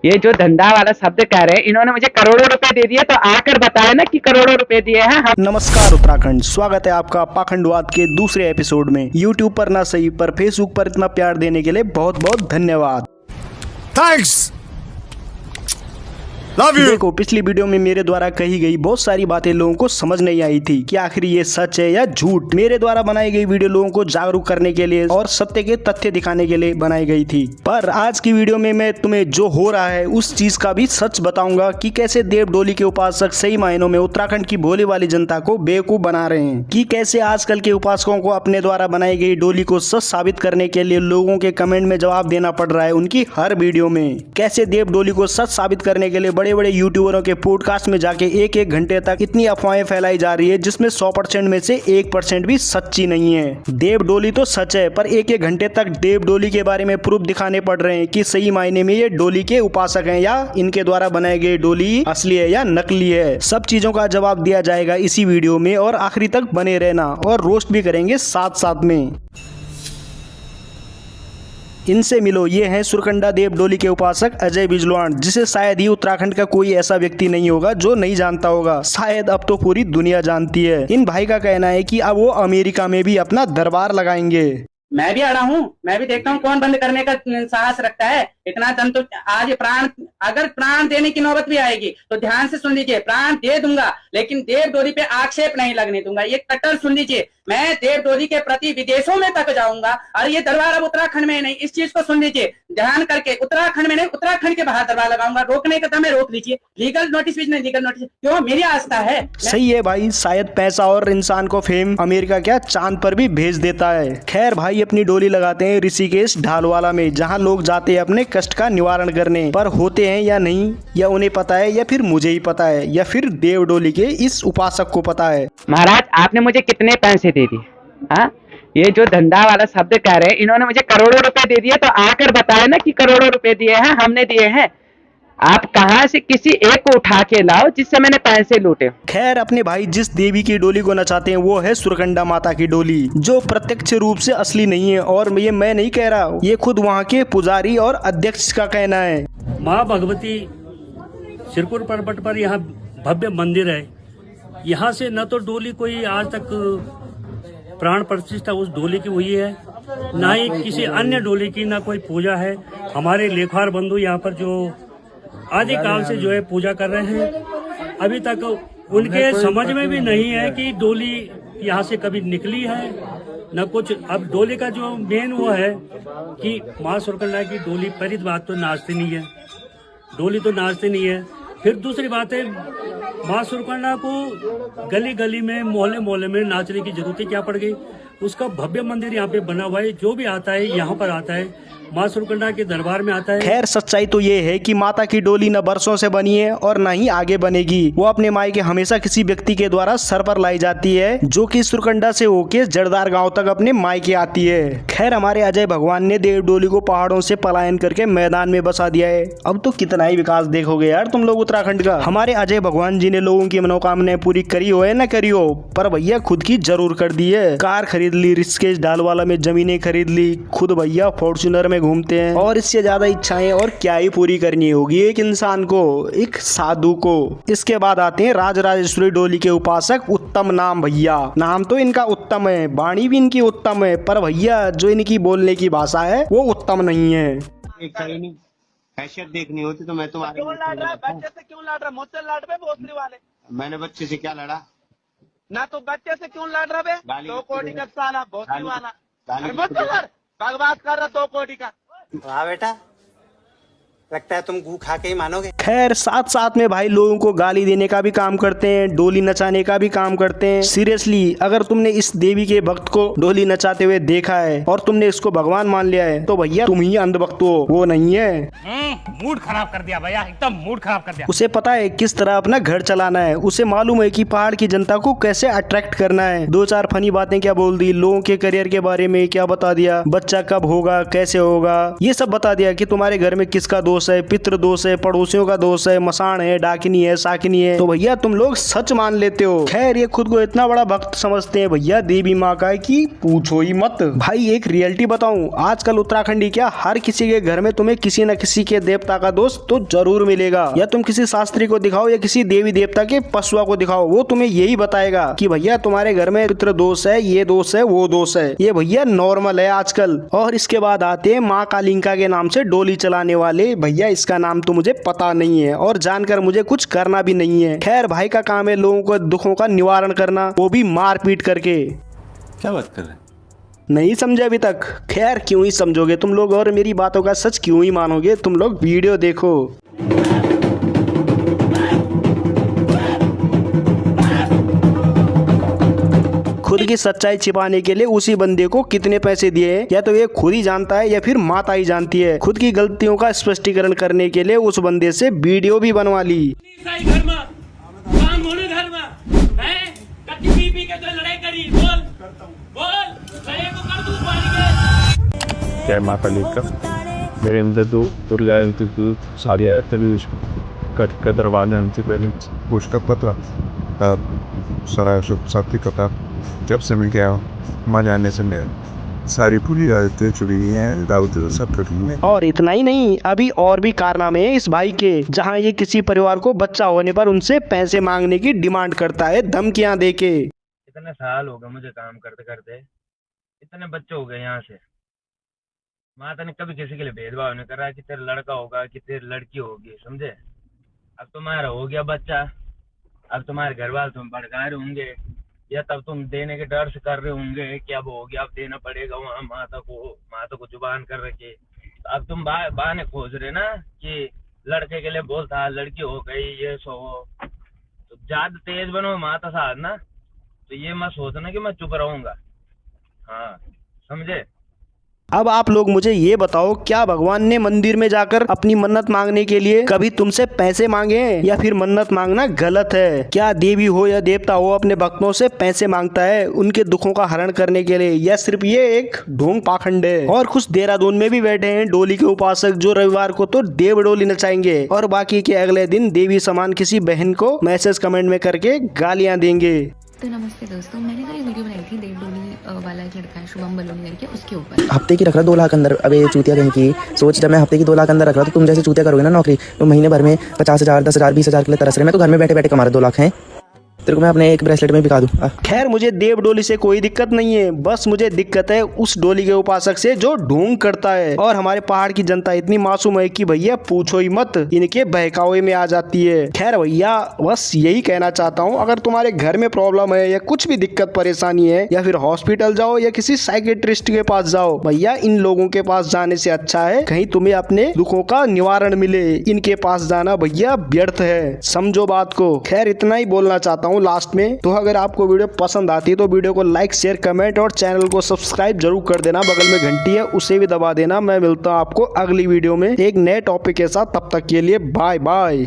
ये जो धंधा वाला शब्द कह रहे हैं, इन्होंने मुझे करोड़ों रुपए दे दिए, तो आकर बताया ना कि करोड़ों रुपए दिए हैं हम। नमस्कार उत्तराखंड, स्वागत है आपका पाखंडवाद के दूसरे एपिसोड में। यूट्यूब पर ना सही पर फेसबुक पर इतना प्यार देने के लिए बहुत बहुत धन्यवाद। Thanks, love you. देखो, पिछली वीडियो में मेरे द्वारा कही गई बहुत सारी बातें लोगों को समझ नहीं आई थी कि आखिर ये सच है या झूठ। मेरे द्वारा बनाई गई वीडियो लोगों को जागरूक करने के लिए और सत्य के तथ्य दिखाने के लिए बनाई गई थी। पर आज की वीडियो में मैं तुम्हें जो हो रहा है उस चीज का भी सच बताऊंगा कि कैसे देव डोली के उपासक सही मायनों में उत्तराखंड की भोले वाली जनता को बेवकूफ बना रहे हैं, कि कैसे आजकल के उपासकों को अपने द्वारा बनाई गई डोली को सच साबित करने के लिए लोगों के कमेंट में जवाब देना पड़ रहा है उनकी हर वीडियो में। कैसे देव डोली को सच साबित करने के लिए बड़े बड़े यूट्यूबरों के पॉडकास्ट में जाके एक एक घंटे तक इतनी अफवाहें फैलाई जा रही है जिसमें 100% में से 1% भी सच्ची नहीं है। देव डोली तो सच है, पर एक एक घंटे तक देव डोली के बारे में प्रूफ दिखाने पड़ रहे हैं कि सही मायने में ये डोली के उपासक हैं या इनके द्वारा बनाई गई डोली असली है या नकली है। सब चीजों का जवाब दिया जाएगा इसी वीडियो में, और आखिरी तक बने रहना, और रोस्ट भी करेंगे साथ साथ में। इनसे मिलो, ये हैं सुरकंडा देव डोली के उपासक अजय बिजलान, जिसे शायद ही उत्तराखंड का कोई ऐसा व्यक्ति नहीं होगा जो नहीं जानता होगा। शायद अब तो पूरी दुनिया जानती है। इन भाई का कहना है कि अब वो अमेरिका में भी अपना दरबार लगाएंगे। मैं भी अड़ा हूँ, मैं भी देखता हूँ कौन बंद करने का साहस रखता है। इतना दम तो आज अगर प्राण देने की नौबत भी आएगी तो ध्यान से सुन लीजिए, प्राण दे दूंगा लेकिन देव डोली पे आक्षेप नहीं लगने दूंगा। ये कट्टर सुन लीजिए, मैं देव डोली के प्रति विदेशों में तक जाऊंगा, और ये दरबार अब उत्तराखंड में नहीं। इस चीज को सुन लीजिए ध्यान करके, उत्तराखंड में नहीं, उत्तराखंड के बाहर दरबार लगाऊंगा। रोकने का दम है, रोक लीजिए। लीगल नोटिस भी नहीं, लीगल नोटिस क्यों, मेरी आस्था है। सही है भाई, शायद पैसा और इंसान को फेम अमेरिका क्या चांद पर भी भेज देता है। खैर भाई, अपनी डोली लगाते हैं ऋषिकेश ढालवाला में, जहाँ लोग जाते हैं अपने कष्ट का निवारण करने। पर होते हैं या नहीं, या उन्हें पता है, या फिर मुझे ही पता है, या फिर देव डोली के इस उपासक को पता है। महाराज, आपने मुझे कितने पैसे दे दिए? हाँ, ये जो धंधा वाला शब्द कह रहे हैं, इन्होंने मुझे करोड़ों रुपए दे दिए, तो आकर बताया ना कि करोड़ों रुपए दिए हैं, हमने दिए हैं। आप कहां से किसी एक को उठा के लाओ जिससे मैंने पैसे लूटे। खैर, अपने भाई जिस देवी की डोली को नचाते हैं वो है सुरकंडा माता की डोली, जो प्रत्यक्ष रूप से असली नहीं है। और ये मैं नहीं कह रहा, ये खुद वहाँ के पुजारी और अध्यक्ष का कहना है। माँ भगवती सिरपुर पर्वत पर यहाँ भव्य मंदिर है। यहाँ से न तो डोली कोई आज तक प्राण प्रतिष्ठा उस डोली की हुई है, ना ही किसी अन्य डोली की, ना कोई पूजा है। हमारे लेखवार बंधु यहाँ पर जो आदिकाल से जो है पूजा कर रहे हैं, अभी तक उनके समझ में भी नहीं है कि डोली यहाँ से कभी निकली है न कुछ। अब डोली का जो मेन वो है कि माँ सुरकंडा की डोली, पहली बात तो नाचती नहीं है, डोली तो नाचती नहीं है। फिर दूसरी बात है, माँ सुरकंडा को गली गली में, मोहल्ले मोहल्ले में नाचने की जरूरत क्या पड़ गई? उसका भव्य मंदिर यहाँ पे बना हुआ है। जो भी आता है यहाँ पर आता है, माँ सुरकंडा के दरबार में आता है। खैर, सच्चाई तो ये है कि माता की डोली न बरसों से बनी है और न ही आगे बनेगी। वो अपने मायके हमेशा किसी व्यक्ति के द्वारा सर पर लाई जाती है, जो कि सुरकंडा से होके जड़दार गांव तक अपने मायके आती है। खैर, हमारे अजय भगवान ने देव डोली को पहाड़ों से पलायन करके मैदान में बसा दिया है। अब तो कितना ही विकास देखोगे यार तुम लोग उत्तराखंड का। हमारे अजय भगवान जी ने लोगों की मनोकामनाएं पूरी करी हो या न करी हो, पर भैया खुद की जरूर कर दी है। कार खरीद ली, ऋषिकेश ढालवाला में जमीनें खरीद ली, खुद भैया फॉर्च्यूनर में घूमते हैं। और इससे ज्यादा इच्छाएं और क्या ही पूरी करनी होगी एक इंसान को, एक साधु को। इसके बाद आते हैं राजराजेश्वरी डोली के उपासक उत्तम नाम भैया। नाम तो इनका उत्तम है, वाणी भी इनकी उत्तम है, पर भैया जो इनकी बोलने की भाषा है वो उत्तम नहीं है। हैसियत देखनी होती तो मैं तुम्हारे क्यों लड़ रहा है? बच्चे से क्यों लड़ रहा है? मुझसे लड़ रहे भोसड़ी वाले। मैंने बच्चे से क्या लड़ा? ना तो बच्चे से क्यों लड़ रहा है? गाली 2 कोटी का साला भोसड़ी वाला। गाली अरे मुझसे लड़, बकवास कर रहा 2 कोटी का। वाह बेटा, लगता है तुम गू खा के ही मानोगे। खैर, साथ साथ में भाई लोगों को गाली देने का भी काम करते हैं, डोली नचाने का भी काम करते हैं। सीरियसली, अगर तुमने इस देवी के भक्त को डोली नचाते हुए देखा है और तुमने इसको भगवान मान लिया है, तो भैया तुम ही अंधभक्त हो, वो नहीं है। मूड खराब कर दिया भैया, एकदम मूड खराब कर दिया। उसे पता है किस तरह अपना घर चलाना है, उसे मालूम है कि पहाड़ की जनता को कैसे अट्रैक्ट करना है। 2-4 फनी बातें क्या बोल दी, लोगों के करियर के बारे में क्या बता दिया, बच्चा कब होगा, कैसे होगा, ये सब बता दिया कि तुम्हारे घर में किसका दोस्त दोष है, पितृ दोष है, पड़ोसियों का दोष है, मसान है, डाकिनी है, साकिनी है, तो भैया तुम लोग सच मान लेते हो। खैर ये खुद को इतना बड़ा भक्त समझते हैं भैया देवी माँ का कि पूछो ही मत। भाई एक रियलिटी बताऊं, आजकल उत्तराखंडी क्या हर किसी के घर में तुम्हें किसी न किसी के देवता का दोष तो जरूर मिलेगा। या तुम किसी शास्त्री को दिखाओ या किसी देवी देवता के पशुआ को दिखाओ, वो तुम्हें यही बताएगा कि भैया तुम्हारे घर में पितृ दोष है, ये दोष है, वो दोष है। ये भैया नॉर्मल है आजकल। और इसके बाद आते हैं माँ कालिंका के नाम से डोली चलाने वाले। भैया इसका नाम तो मुझे पता नहीं है और जानकर मुझे कुछ करना भी नहीं है। खैर भाई का काम है लोगों को दुखों का निवारण करना, वो भी मार पीट करके। क्या बात कर रहे हैं? नहीं समझे अभी तक? खैर क्यों ही समझोगे तुम लोग और मेरी बातों का सच क्यों ही मानोगे? तुम लोग वीडियो देखो। खुद की सच्चाई छिपाने के लिए उसी बंदे को कितने पैसे दिए हैं या तो ये खुद ही जानता है या फिर माता ही जानती है। खुद की गलतियों का स्पष्टीकरण करने के लिए उस बंदे से वीडियो भी बनवा ली। जय माता लेकर मेरे अंदर दो दुर्गा सारी कट का दरवाजा पहले पुष्कर पता सारा शक्ति कथा जब से मैं गया माँ जाने से मैं सारी पूरी आदतें चुरी हैं दाऊद सब कटी। और इतना ही नहीं, अभी और भी कारनामे हैं इस भाई के, जहाँ ये किसी परिवार को बच्चा होने पर उनसे पैसे मांगने की डिमांड करता है धमकियां देके। इतने साल हो गए मुझे काम करते करते, इतने बच्चे हो गए यहाँ से। माता ने कभी किसी के लिए भेदभाव नहीं करा कि तेरा लड़का होगा कि तेरी लड़की होगी, समझे। अब तुम्हारा हो गया बच्चा, अब तुम्हारे घर वाले तुम भड़का रहे होंगे या तब तुम देने के डर से कर रहे होंगे कि अब हो गया अब देना पड़ेगा वहाँ माता को जुबान कर रखे। अब तुम बहाने खोज रहे ना कि लड़के के लिए बोलता लड़की हो गई ये सो हो, तो ज्यादा तेज बनो माता साथ ना, तो ये मत सोचना कि मैं चुप रहूंगा। हाँ समझे। अब आप लोग मुझे ये बताओ, क्या भगवान ने मंदिर में जाकर अपनी मन्नत मांगने के लिए कभी तुमसे पैसे मांगे हैं या फिर मन्नत मांगना गलत है? क्या देवी हो या देवता हो अपने भक्तों से पैसे मांगता है उनके दुखों का हरण करने के लिए, या सिर्फ ये एक ढोंग पाखंड है? और कुछ देहरादून में भी बैठे हैं डोली के उपासक जो रविवार को तो देव डोली नचाएंगे और बाकी के अगले दिन देवी समान किसी बहन को मैसेज कमेंट में करके गालियां देंगे। तो नमस्ते दोस्तों, मैंने कल एक वीडियो बनाई थी देव डोली वाला एक लड़का है शुभम बलोनी करके, उसके ऊपर हफ्ते की रख रहा 2 लाख अंदर। अब ये चूतिया कहीं की सोच, जब मैं हफ्ते की 2 लाख अंदर रख रहा तो तुम जैसे चूतिया करोगे ना नौकरी, तो महीने भर में 50,000 10,000 20,000 के लिए तरस रहे। मैं तो घर में बैठे बैठे कमा रहा 2 लाख है, तेरे को मैं अपने एक ब्रेसलेट में बिका दूं। खैर मुझे देव डोली से कोई दिक्कत नहीं है, बस मुझे दिक्कत है उस डोली के उपासक से जो ढोंग करता है। और हमारे पहाड़ की जनता इतनी मासूम है कि भैया पूछो ही मत, इनके बहकावे में आ जाती है। खैर भैया बस यही कहना चाहता हूँ, अगर तुम्हारे घर में प्रॉब्लम है या कुछ भी दिक्कत परेशानी है या फिर हॉस्पिटल जाओ या किसी साइकेट्रिस्ट के पास जाओ, भैया इन लोगों के पास जाने से अच्छा है कहीं तुम्हें अपने दुखों का निवारण मिले। इनके पास जाना भैया व्यर्थ है, समझो बात को। खैर इतना ही बोलना चाहता हूँ लास्ट में। तो अगर आपको वीडियो पसंद आती है तो वीडियो को लाइक शेयर कमेंट और चैनल को सब्सक्राइब जरूर कर देना। बगल में घंटी है उसे भी दबा देना। मैं मिलता हूँ आपको अगली वीडियो में एक नए टॉपिक के साथ, तब तक के लिए बाय बाय।